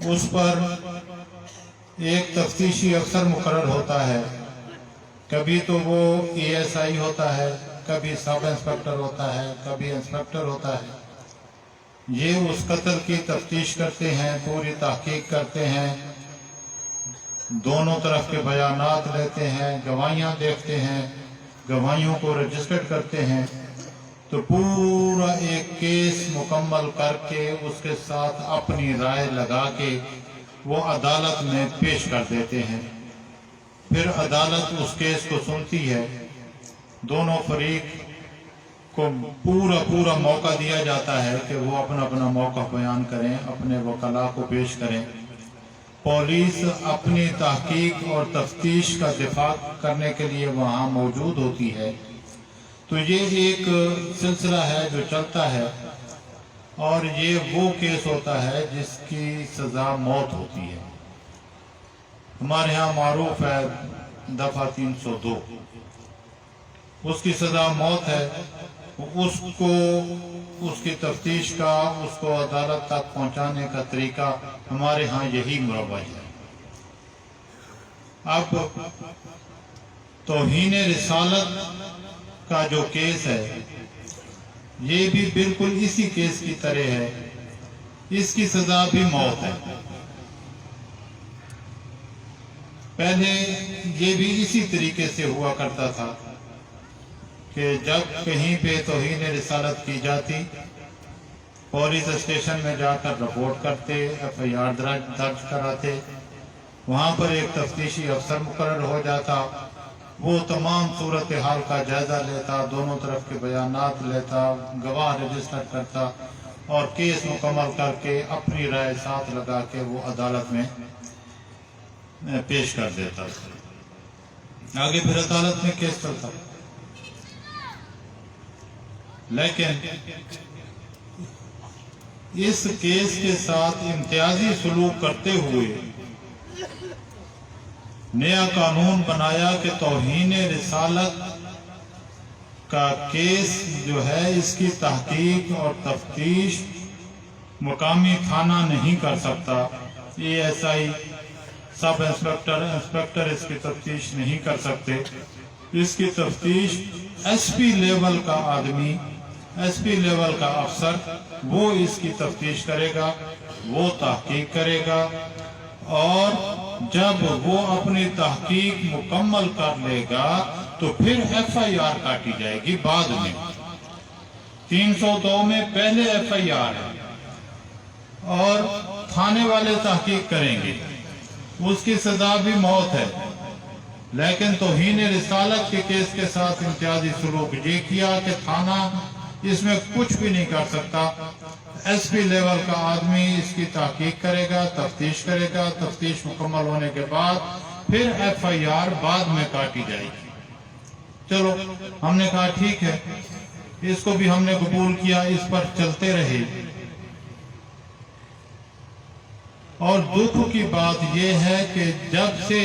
उस पर एक तफ्तीशी अफसर मुकर्रर होता है। कभी तो वो ASI होता है, कभी सब इंस्पेक्टर होता है, कभी इंस्पेक्टर होता है। ये उस कत्ल की तफ्तीश करते हैं, पूरी तहकीक करते हैं, दोनों तरफ के बयानात लेते हैं, गवाहियाँ देखते हैं, गवाहियों को रजिस्टर्ड करते हैं, तो पूरा एक केस मुकम्मल करके उसके साथ अपनी राय लगा के वो अदालत में पेश कर देते हैं। फिर अदालत उस केस को सुनती है, दोनों फरीक को पूरा मौका दिया जाता है कि वो अपना अपना मौका बयान करें, अपने वकला को पेश करें। पुलिस अपनी तहकीक और तफ्तीश का दिफा करने के लिए वहाँ मौजूद होती है। तो ये एक सिलसिला है जो चलता है, और ये वो केस होता है जिसकी सज़ा मौत होती है। हमारे यहाँ मारूफ है दफ़ा 302, उसकी सज़ा मौत है। उसको उसकी तफ्तीश का, उसको अदालत तक पहुँचाने का तरीका हमारे यहाँ यही मुरव्वज है। अब तौहीन रिसालत का जो केस है, ये भी बिल्कुल इसी केस की तरह है। इसकी सजा भी मौत है। पहले ये भी इसी तरीके से हुआ करता था कि जब कहीं पे तौहीन रिसालत की जाती, पुलिस स्टेशन में जाकर रिपोर्ट करते, FIR दर्ज कराते, वहाँ पर एक तफ्तीशी अफसर मुकर्रर हो जाता, वो तमाम सूरत हाल का जायजा लेता, दोनों तरफ के बयानात लेता, गवाह रजिस्टर करता और केस मुकम्मल करके अपनी राय साथ लगा के वो अदालत में पेश कर देता। आगे फिर अदालत में केस चलता। लेकिन इस केस के साथ इम्तियाजी सलूक करते हुए नया कानून बनाया कि तौहीन रिसालत का केस जो है, इसकी तहकीक और तफ्तीश मुकामी थाना नहीं कर सकता। ASI, सब इंस्पेक्टर इसकी तफ्तीश नहीं कर सकते। इसकी तफ्तीश SP लेवल का आदमी, SP लेवल का अफसर, वो इसकी तफ्तीश करेगा, वो तहकीक करेगा, और जब वो अपनी तहकीक मुकम्मल कर लेगा तो फिर FIR काटी जाएगी बाद में। 302 में पहले FIR है और थाने वाले तहकीक करेंगे, उसकी सजा भी मौत है। लेकिन तौहीन रिसालत के केस के साथ इम्तियाजी सलूक ये किया कि थाना इसमें कुछ भी नहीं कर सकता। SP लेवल का आदमी इसकी तहकीक करेगा, तफ्तीश करेगा, तफ्तीश मुकम्मल होने के बाद फिर FIR बाद में काटी जाएगी। चलो, हमने कहा ठीक है, इसको भी हमने कबूल किया, इस पर चलते रहे। और दुख की बात यह है कि जब से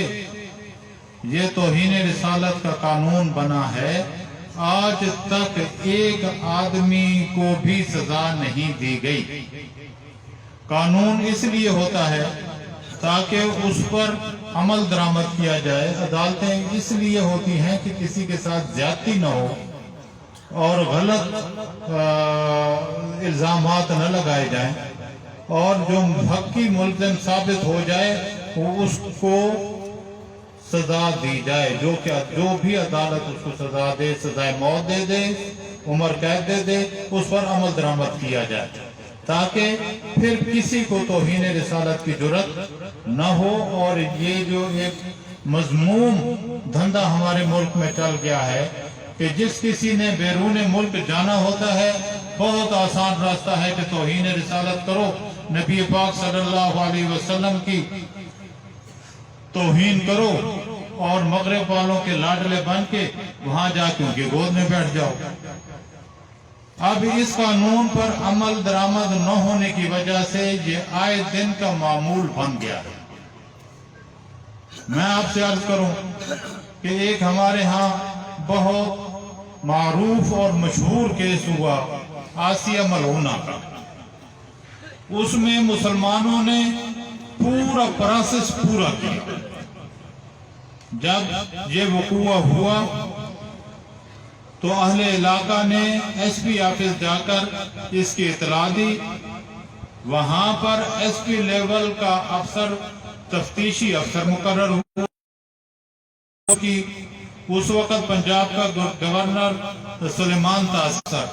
ये तौहीन रिसालत का कानून बना है, आज तक एक आदमी को भी सजा नहीं दी गई। कानून इसलिए होता है ताकि उस पर अमल दरामद किया जाए। अदालतें इसलिए होती हैं कि किसी के साथ ज्यादती न हो और गलत इल्जामात न लगाए जाएं, और जो हक़ी मुल्ज़िम साबित हो जाए वो उसको सजा दी जाए। जो भी अदालत उसको सजा दे, सजाए मौत दे दे, उम्र कैद दे दे, उस पर अमल दरामद किया जाए, ताकि फिर किसी को तौहीन रिसालत की जुर्रत न हो। और ये जो एक मज़मूम धंधा हमारे मुल्क में चल गया है कि जिस किसी ने बैरून मुल्क जाना होता है, बहुत आसान रास्ता है कि तौहीन रिसालत करो, नबी पाक सल्लल्लाहु अलैहि वसल्लम की तौहीन करो और मगरिब वालों के लाडले बन के वहां जाके उनकी गोद में बैठ जाओ। अब इस कानून पर अमल दरामद न होने की वजह से ये आए दिन का मामूल बन गया है। मैं आपसे अर्ज करूं कि एक हमारे यहाँ बहुत मारूफ और मशहूर केस हुआ आसिया मलऊना का। उसमें मुसलमानों ने पूरा प्रोसेस पूरा किया। जब ये वकूआ हुआ तो अहले इलाका ने एसपी ऑफिस जाकर इसकी इतला दी। वहां पर एसपी लेवल का अफसर, तफ्तीशी अफसर मुकर्रर हुआ कि उस वक्त पंजाब का गवर्नर सुलेमान तासर,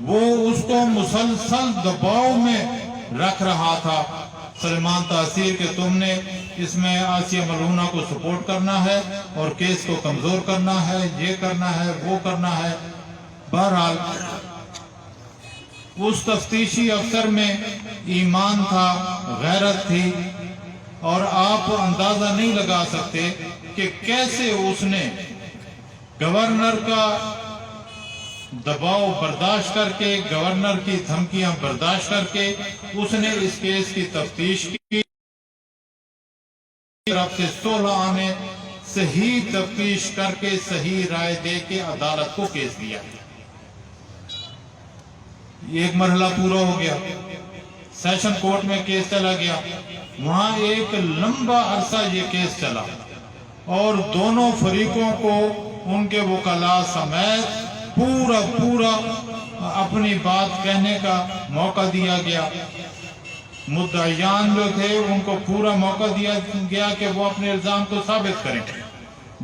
वो उसको मुसलसल दबाव में रख रहा था। सुलेमान तासीर के तुमने इसमें आसिया मलूना को सपोर्ट करना है और केस को कमजोर करना है, ये करना है, वो करना है। बहरहाल उस तफ्तीशी अफसर में ईमान था, गैरत थी, और आप अंदाजा नहीं लगा सकते कि कैसे उसने गवर्नर का दबाव बर्दाश्त करके, गवर्नर की धमकियां बर्दाश्त करके उसने इस केस की तफ्तीश की। तरफ से 16 आने सही तफ्तीश करके सही राय दे के अदालत को केस दिया। एक मरहला पूरा हो गया, सेशन कोर्ट में केस चला गया। वहां एक लंबा अरसा ये केस चला और दोनों फरीकों को उनके वकला समेत पूरा अपनी बात कहने का मौका दिया गया। मुद्दायान जो थे उनको पूरा मौका दिया गया कि वो अपने इल्जाम को साबित करें।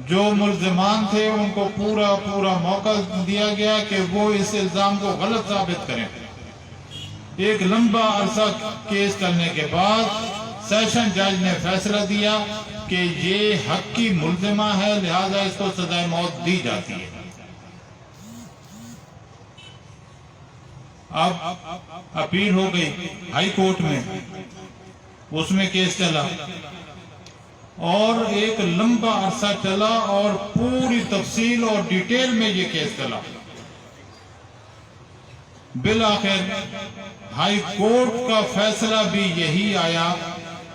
जो मुल्जिमान थे उनको पूरा मौका दिया गया कि वो इस इल्जाम को गलत साबित करें। एक लंबा अरसा केस चलने के बाद सेशन जज ने फैसला दिया कि ये हक की मुल्जिमा है, लिहाजा इसको सजाए मौत दी जाती है। अब अपील हो गई हाई कोर्ट में, उसमें केस चला और एक लंबा अरसा चला और पूरी तफसील और डिटेल में ये केस चला। बिल आखिर हाई कोर्ट का फैसला भी यही आया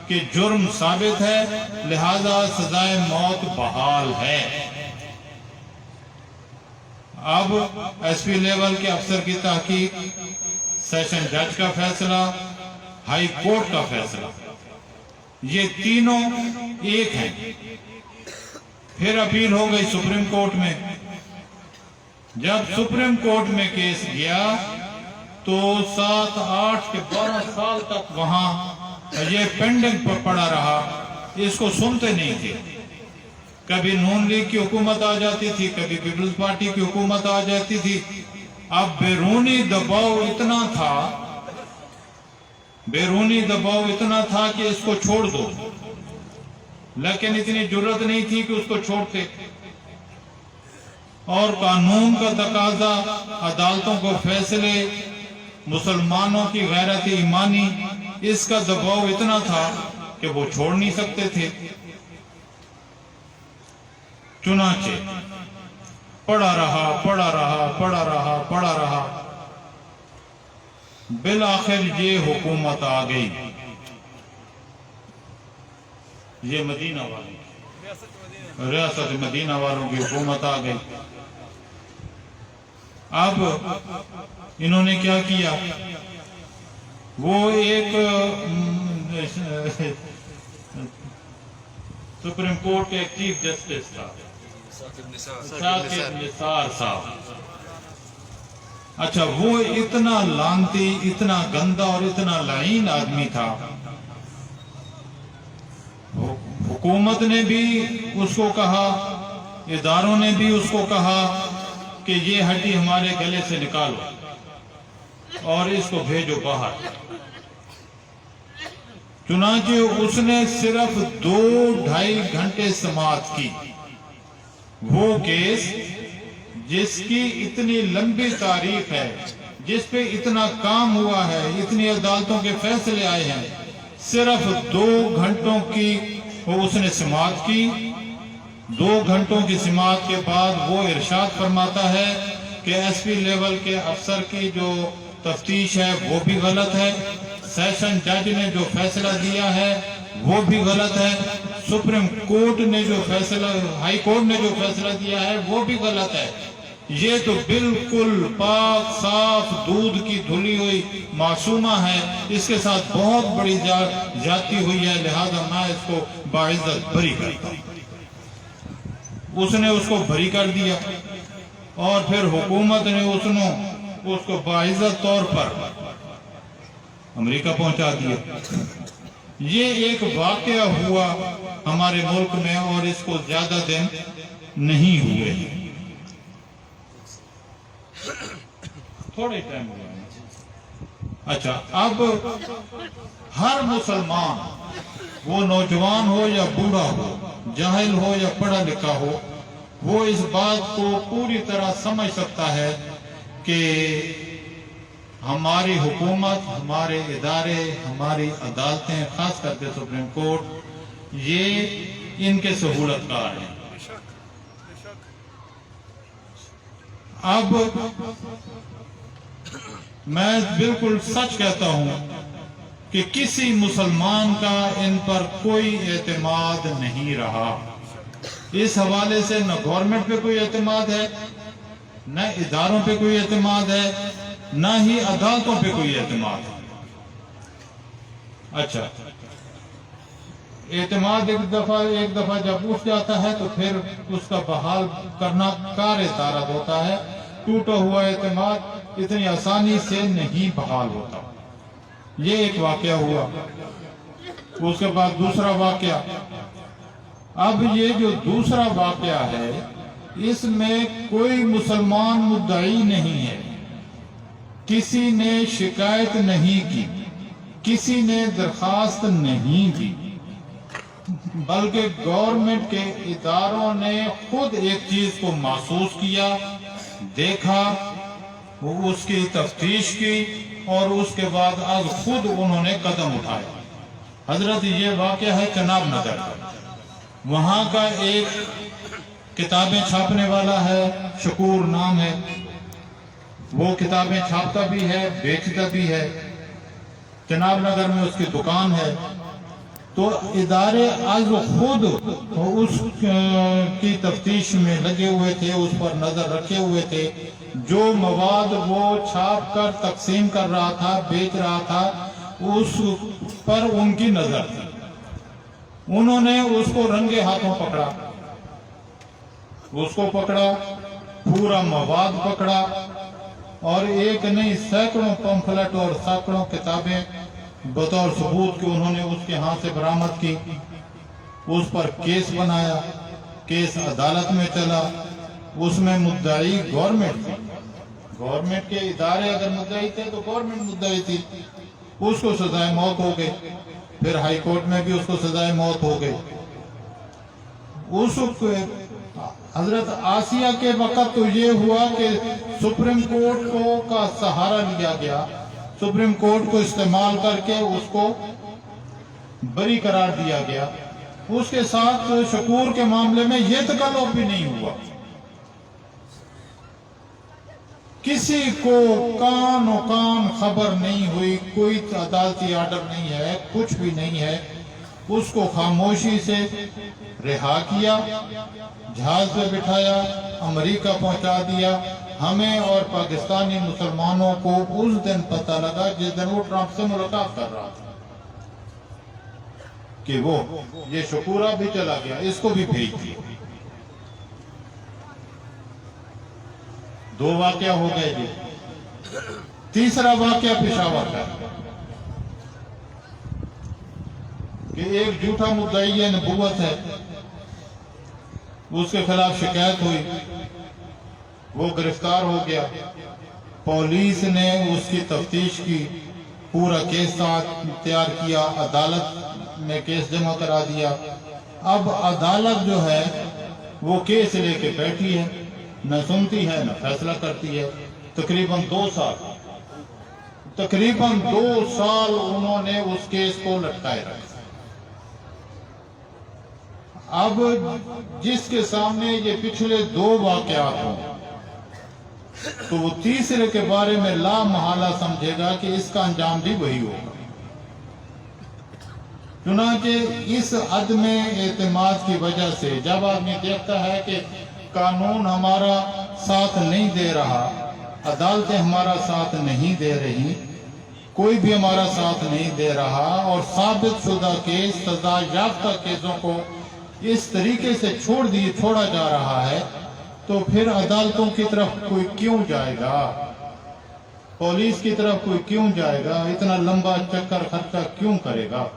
कि जुर्म साबित है, लिहाजा सजाए मौत बहाल है। अब एसपी लेवल के अफसर की तहकीक, सेशन जज का फैसला, हाई कोर्ट का फैसला, ये तीनों एक हैं। फिर अपील हो गई सुप्रीम कोर्ट में। जब सुप्रीम कोर्ट में केस गया तो 7, 8 के 12 साल तक वहां ये पेंडिंग पर पड़ा रहा, इसको सुनते नहीं थे। कभी नून लीग की हुकूमत आ जाती थी, कभी पीपल्स पार्टी की हुकूमत आ जाती थी। अब बैरूनी दबाव इतना था कि इसको छोड़ दो, लेकिन इतनी जुर्रत नहीं थी कि उसको छोड़ते। और कानून का तकाजा, अदालतों को फैसले, मुसलमानों की गैरत ईमानी, इसका दबाव इतना था कि वो छोड़ नहीं सकते थे। चुनाचे पड़ा रहा। बिल आखिर ये हुकूमत आ गई, ये मदीना वाली, रियासत मदीना वालों की हुकूमत आ गई। अब इन्होंने क्या किया, वो एक सुप्रीम कोर्ट के चीफ जस्टिस था, साकिब निसार साहब। अच्छा, वो इतना लानती, इतना गंदा और इतना लाइन आदमी था। हुकूमत ने भी उसको कहा, इदारों ने भी उसको कहा कि ये हड्डी हमारे गले से निकालो और इसको भेजो बाहर। चुनांचे उसने सिर्फ 2-2.5 घंटे समाअत की। वो केस जिसकी इतनी लंबी तारीख है, जिस पे इतना काम हुआ है, इतनी अदालतों के फैसले आए हैं, सिर्फ 2 घंटों की वो उसने समाअत की। 2 घंटों की समाअत के बाद वो इरशाद फरमाता है कि एसपी लेवल के अफसर की जो तफ्तीश है वो भी गलत है, सेशन जज ने जो फैसला दिया है वो भी गलत है, सुप्रीम कोर्ट ने जो फैसला, हाई कोर्ट ने जो फैसला दिया है वो भी गलत है। یہ تو بالکل پاک صاف دودھ کی دھلی ہوئی معصومہ ہے، اس کے ساتھ بہت بڑی جاتی ہوئی ہے، لہذا میں اس کو باعزت بری کرتا ہوں۔ اس نے اس کو بری کر دیا اور پھر حکومت نے اس کو باعزت طور پر امریکہ پہنچا دیا۔ یہ ایک واقعہ ہوا ہمارے ملک میں اور اس کو زیادہ دن نہیں ہوئے، تھوڑے ٹائم ہوئے۔ اچھا، اب ہر مسلمان، وہ نوجوان ہو یا بوڑھا ہو، جاہل ہو یا پڑھا لکھا ہو، وہ اس بات کو پوری طرح سمجھ سکتا ہے کہ ہماری حکومت، ہمارے ادارے، ہماری عدالتیں، خاص کر کے سپریم کورٹ، یہ ان کے سہولت کار ہیں۔ اب میں بالکل سچ کہتا ہوں کہ کسی مسلمان کا ان پر کوئی اعتماد نہیں رہا۔ اس حوالے سے نہ گورنمنٹ پہ کوئی اعتماد ہے، نہ اداروں پہ کوئی اعتماد ہے، نہ ہی عدالتوں پہ کوئی اعتماد ہے۔ اچھا، اعتماد ایک دفعہ جب اٹھ جاتا ہے تو پھر اس کا بحال کرنا کار طارت ہوتا ہے۔ ٹوٹا ہوا اعتماد اتنی آسانی سے نہیں بحال ہوتا۔ یہ ایک واقعہ ہوا۔ اس کے بعد دوسرا واقعہ۔ اب یہ جو دوسرا واقعہ ہے، اس میں کوئی مسلمان مدعی نہیں ہے، کسی نے شکایت نہیں کی، کسی نے درخواست نہیں دی، بلکہ گورنمنٹ کے اداروں نے خود ایک چیز کو محسوس کیا، دیکھا، اس کی تفتیش کی اور اس کے بعد از خود انہوں نے قدم اٹھایا۔ حضرت یہ واقعہ ہے چناب نگر کا۔ وہاں کا ایک کتابیں چھاپنے والا ہے، شکور نام ہے، وہ کتابیں چھاپتا بھی ہے، بیچتا بھی ہے، چناب نگر میں اس کی دکان ہے۔ تو ادارے از خود اس کی تفتیش میں لگے ہوئے تھے، اس پر نظر رکھے ہوئے تھے۔ جو مواد وہ چھاپ کر تقسیم کر رہا تھا، بیچ رہا تھا، اس پر ان کی نظر تھی۔ انہوں نے اس کو رنگے ہاتھوں پکڑا، اس کو پکڑا، پورا مواد پکڑا، اور ایک نہیں سینکڑوں پمفلٹ اور سینکڑوں کتابیں بطور ثبوت کہ انہوں نے اس کے ہاتھ سے برآمد کی۔ اس پر کیس بنایا، کیس عدالت میں چلا، اس میں مدعی گورنمنٹ تھی۔ گورنمنٹ کے ادارے اگر مدعی تھے تو گورنمنٹ مدعی تھی۔ اس کو سزائے موت ہو گئی، پھر ہائی کورٹ میں بھی اس کو سزائے موت ہو گئی۔ اس حضرت آسیہ کے وقت تو یہ ہوا کہ سپریم کورٹ کا سہارا لیا گیا، سپریم کورٹ کو استعمال کر کے اس کو بری قرار دیا گیا۔ اس کے ساتھ شکور کے معاملے میں یہ تکلف بھی نہیں ہوا۔ کسی کو کان و کان خبر نہیں ہوئی، کوئی عدالتی آرڈر نہیں ہے، کچھ بھی نہیں ہے۔ اس کو خاموشی سے رہا کیا، جہاز پہ بٹھایا، امریکہ پہنچا دیا۔ ہمیں اور پاکستانی مسلمانوں کو اس دن پتہ لگا جس دن وہ ٹرمپ سے ملاقات کر رہا تھا کہ وہ یہ شکورہ بھی چلا گیا، اس کو بھی بھیج دیا۔ دو واقعہ ہو گئے جی۔ تیسرا واقعہ پشاور کا کہ ایک جھوٹا مدعی نبوت ہے، اس کے خلاف شکایت ہوئی، وہ گرفتار ہو گیا۔ پولیس نے اس کی تفتیش کی، پورا کیس تیار کیا، عدالت میں کیس جمع کرا دیا۔ اب عدالت جو ہے وہ کیس لے کے بیٹھی ہے، نہ سنتی ہے نہ فیصلہ کرتی ہے۔ تقریباً 2 سال انہوں نے اس کیس کو لٹکائے رکھا۔ اب جس کے سامنے یہ پچھلے 2 واقعات ہوں تو وہ تیسرے کے بارے میں لا محالہ سمجھے گا کہ اس کا انجام بھی وہی ہوگا۔ چنانچہ اس عدم اعتماد کی وجہ سے جب آدمی دیکھتا ہے کہ قانون ہمارا साथ नहीं दे रहा, अदालतें हमारा साथ नहीं दे रही, कोई भी हमारा साथ नहीं दे रहा और साबित शुदा केस, सजा याफ्ता केसों को इस तरीके से छोड़ा जा रहा है, तो फिर अदालतों की तरफ कोई क्यों जाएगा, पुलिस की तरफ कोई क्यों जाएगा, इतना लंबा चक्कर खर्चा क्यों करेगा,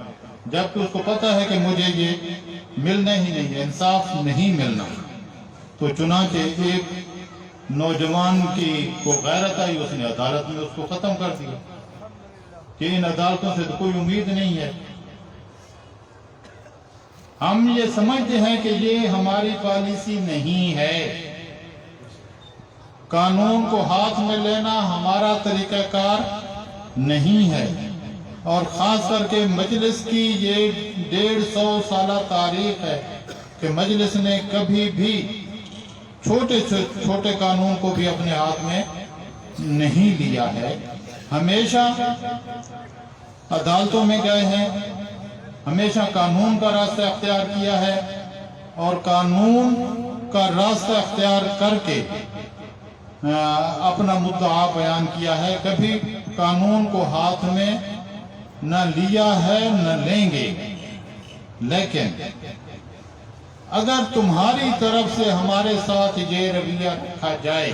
जबकि उसको पता है कि मुझे ये मिलना ही नहीं है, इंसाफ नहीं मिलना। तो चुनांचे एक नौजवान की को गैरत आई, उसने अदालत में उसको खत्म कर दिया कि इन अदालतों से तो कोई उम्मीद नहीं है। हम ये समझते हैं कि ये हमारी पॉलिसी नहीं है, कानून को हाथ में लेना हमारा तरीकाकार नहीं है, और खास करके मजलिस की ये 150 साल तारीख है कि मजलिस ने कभी भी छोटे कानून को भी अपने हाथ में नहीं लिया है, हमेशा अदालतों में गए हैं, हमेशा कानून का रास्ता अख्तियार किया है और कानून का रास्ता अख्तियार करके अपना मुद्दा बयान किया है। कभी कानून को हाथ में न लिया है न लेंगे, लेकिन अगर तुम्हारी तरफ से हमारे साथ ये रवैया रखा जाए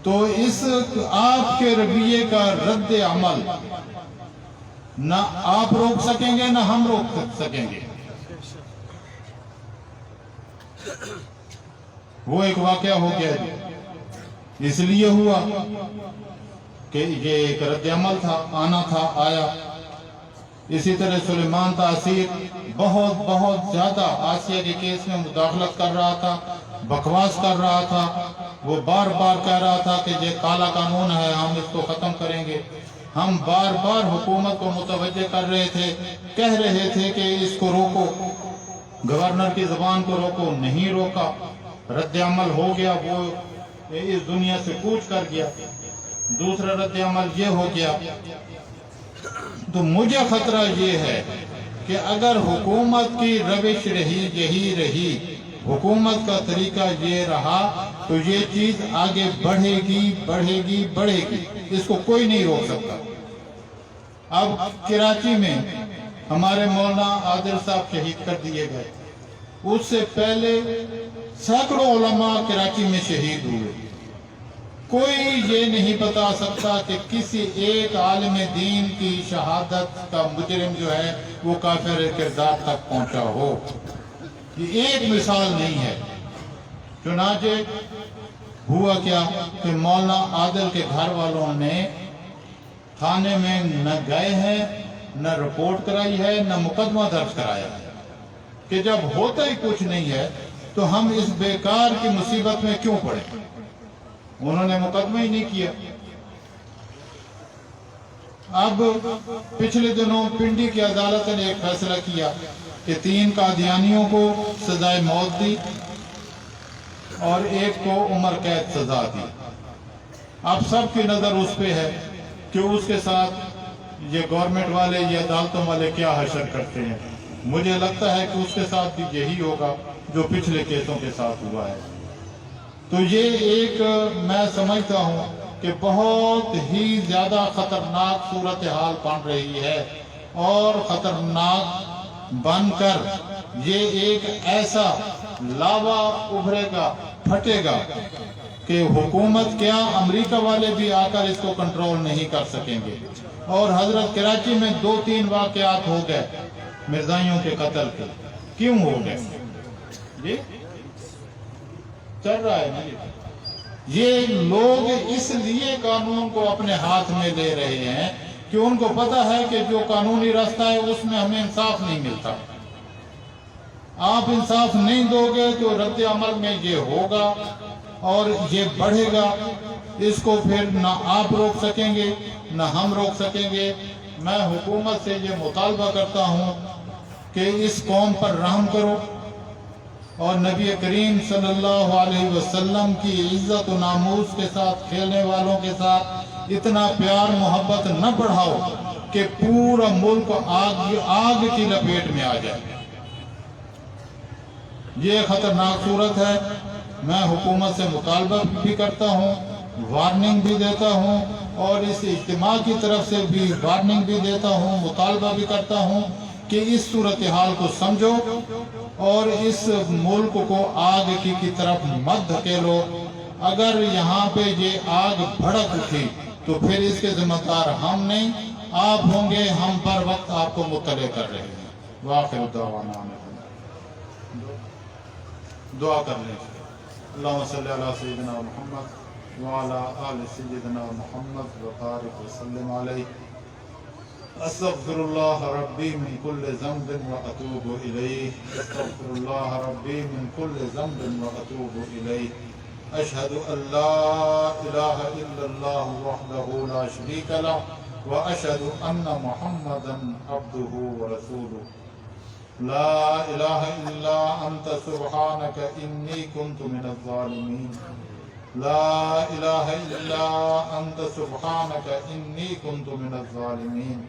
तो इस आपके रवैये का रद्द अमल न आप रोक सकेंगे न हम रोक सकेंगे। वो एक वाकया हो गया, इसलिए हुआ कि ये एक रद्द अमल था, आना था, आया। इसी तरह सुलेमान तासीर बहुत ज्यादा आसिया के केस में मुदाखलत कर रहा था, बकवास कर रहा था, वो बार बार कह रहा था कि ये काला कानून है, हम इसको खत्म करेंगे। हम बार बार हुकूमत को मुतवज्जे कर रहे थे, कह रहे थे कि इसको रोको, गवर्नर की जबान को रोको, नहीं रोका, रद्द अमल हो गया, वो इस दुनिया से कूच कर गया। दूसरा रद्द अमल ये हो गया। तो मुझे खतरा ये है कि अगर हुकूमत की रविश यही रही, हुकूमत का तरीका ये रहा, तो ये चीज आगे बढ़ेगी, इसको कोई नहीं रोक सकता। अब कराची में हमारे मौलाना आदिल साहब शहीद कर दिए गए, उससे पहले सैकड़ों उलमा कराची में शहीद हुए। कोई ये नहीं बता सकता कि किसी एक आलिम दीन की शहादत का मुजरिम जो है वो काफिर किरदार तक पहुंचा हो। ये एक मिसाल नहीं है। चुनाचे हुआ क्या कि मौलाना आदिल के घर वालों ने थाने में न गए हैं, न रिपोर्ट कराई है, न मुकदमा दर्ज कराया है कि जब होता ही कुछ नहीं है तो हम इस बेकार की मुसीबत में क्यों पड़े। उन्होंने मुकदमा ही नहीं किया। अब पिछले दिनों पिंडी की अदालत ने एक फैसला किया कि 3 कादियानियों को सजाए मौत दी और एक को उम्र कैद सजा दी। अब सबकी नजर उस पे है कि उसके साथ ये गवर्नमेंट वाले, ये अदालतों वाले क्या हशर करते हैं। मुझे लगता है कि उसके साथ भी यही होगा जो पिछले केसों के साथ हुआ है। तो ये एक मैं समझता हूँ कि बहुत ही ज्यादा खतरनाक सूरत हाल बन रही है, और खतरनाक बनकर ये एक ऐसा लावा उभरेगा, फटेगा कि हुकूमत क्या, अमेरिका वाले भी आकर इसको कंट्रोल नहीं कर सकेंगे। और हजरत कराची में 2-3 वाकयात हो गए मिर्जाइयों के कत्ल के। क्यों हो गए? ये चल रहा है ना। ये लोग इसलिए कानून को अपने हाथ में ले रहे हैं कि उनको पता है कि जो कानूनी रास्ता है उसमें हमें इंसाफ नहीं मिलता। आप इंसाफ नहीं दोगे तो रद्द अमल में ये होगा और ये बढ़ेगा। इसको फिर ना आप रोक सकेंगे ना हम रोक सकेंगे। मैं हुकूमत से ये मुतालबा करता हूँ कि इस कौम पर रहम करो और नबी करीम सल्लल्लाहु अलैहि वसल्लम की इज्जत और नामूस के साथ खेलने वालों के साथ इतना प्यार मोहब्बत न बढ़ाओ कि पूरा मुल्क आग की लपेट में आ जाए। ये खतरनाक सूरत है। میں حکومت سے مطالبہ بھی کرتا ہوں، وارننگ بھی دیتا ہوں، اور اس اجتماع کی طرف سے بھی وارننگ بھی دیتا ہوں، مطالبہ بھی کرتا ہوں کہ اس صورتحال کو سمجھو اور اس ملک کو آگ کی طرف مت دھکیلو۔ اگر یہاں پہ یہ آگ بھڑک اٹھی تو پھر اس کے ذمہ دار ہم نہیں، آپ ہوں گے، ہم پر وقت آپ کو مطلع کر رہے ہیں۔ وآخر دعوانا دعا کر لیں۔ اللہم صلی علی سیدنا محمد وعلی آل سیدنا محمد وبارک وسلم علیہ۔ استغفر اللہ ربی من کل ذنب واتوب الیہ، استغفر اللہ ربی من کل ذنب واتوب الیہ، اشہد ان لا الہ الا اللہ وحدہ لا شریک لہ واشہد ان محمدا عبدہ ورسولہ، لا الہ الا انت سبحانک انی کنت من الظالمین، لا الہ الا انت سبحانک انی کنت من الظالمین۔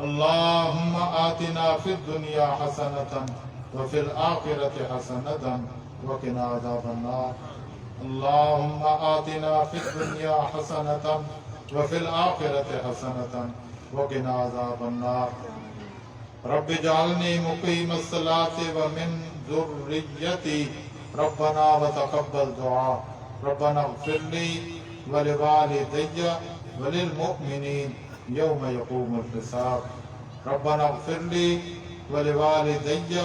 اللہم آتنا فی الدنیا حسنة وفی الآخرة حسنة وقنا عذاب النار، اللہم آتنا فی الدنیا حسنة وفی الآخرة حسنة وقنا عذاب النار۔ رب اجعلنی مقیم الصلاة ومن ذریتی ربنا وتقبل دعا، ربنا اغفر لی ولوالدی وللمؤمنین یوم یقوم الحساب، ربنا اغفر لی ولوالدی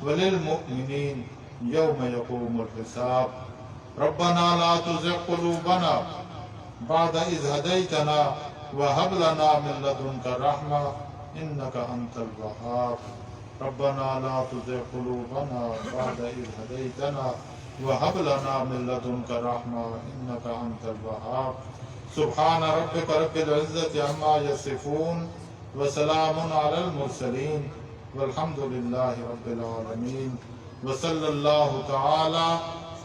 وللمؤمنین یوم یقوم الحساب، ربنا لا تزغ قلوبنا بعد اذ ہدیتنا وہب لنا من لدنک رحمہ انک انت الوہاب، ربنا لا تزغ قلوبنا بعد اذ ہدیتنا وہب لنا من لدنک رحمہ انک انت الوہاب۔ سبحان ربک رب العزت عما یصفون وسلام علی المرسلین والحمد للہ رب العالمین، وصلی اللہ تعالی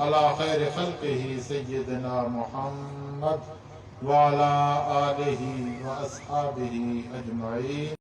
علی خیر خلقہ سیدنا محمد وعلی آلہ واصحابہ اجمعین۔